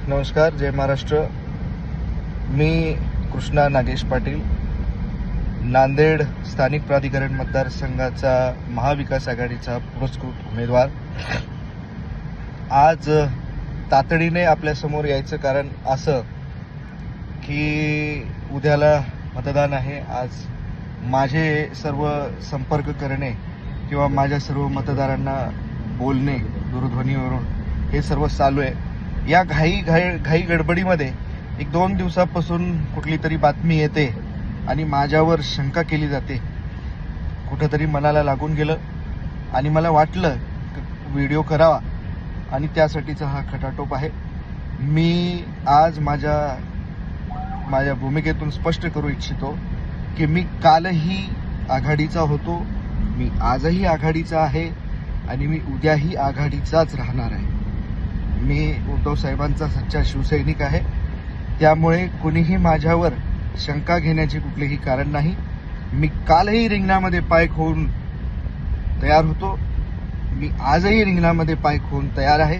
नमस्कार, जय महाराष्ट्र. मी कृष्णा नागेश पाटील, नांदेड स्थानिक प्राधिकरण मतदारसंघाचा महाविकास आघाडीचा पुरस्कृत उमेदवार. आज तातडीने आपल्यासमोर यायचं कारण असं की उद्याला मतदान आहे. आज माझे सर्व संपर्क करणे किंवा माझ्या सर्व मतदारांना बोलणे दूरध्वनीवरून हे सर्व चालू आहे. या घाई गडबडीमध्ये 1-2 दिवसापासून कुठली तरी बातमी येते आणि माझ्यावर शंका केली जाते. कुठंतरी मनाला लागून गेलं आणि मला वाटलं व्हिडिओ करावा आणि त्यासाठीचा हा खटाटोप आहे. मी आज माझ्या भूमिकेतून स्पष्ट करू इच्छितो की मी कालही आघाडीचा होतो, मी आजही आघाडीचा आहे आणि मी उद्याही आघाडीचाच राहणार आहे. मी उद्धव साहेबांचा सच्चा शिवसैनिक आहे. त्यामुळे कुणीही माझ्यावर शंका घेण्याचे कुठलेही कारण नाही. मी कालही रिंगणामध्ये पाय खोवून तयार होतो, मी आजही रिंगणामध्ये पाय खोवून तयार आहे.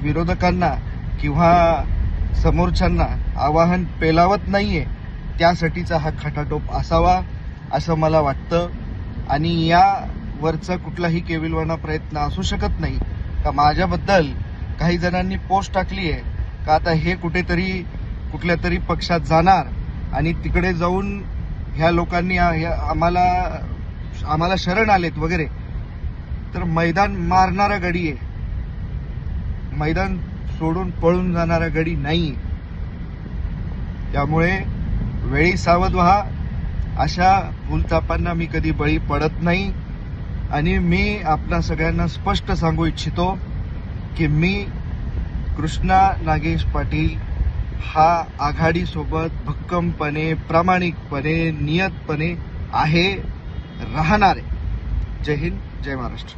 विरोधकांना किंवा समोरच्यांना आवाहन पेलावत नाहीये, त्यासाठीचा हा खटाटोप असावा असं मला वाटतं. आणि यावरचा कुठलाही केविलवाणा प्रयत्न असू शकत नाही का माझ्याबद्दल काही जणांनी पोस्ट टाकली आहे का आता हे कुठल्या तरी पक्षात जाणार आणि तिकडे जाऊन ह्या लोकांनी आम्हाला शरण आलेत वगैरे. तर मैदान मारणारा गडी आहे, मैदान सोडून पळून जाणारा गडी नाही. त्यामुळे वेळी सावध व्हा. अशा भूलथापांना मी कधी बळी पडत नाही. आणि मी आपल्या सगळ्यांना स्पष्ट सांगू इच्छितो की मी कृष्णा नागेश पाटील हा आघाडीसोबत भक्कमपणे, प्रामाणिकपणे, नियतपणे आहे, राहणार आहे. जय हिंद, जय महाराष्ट्र.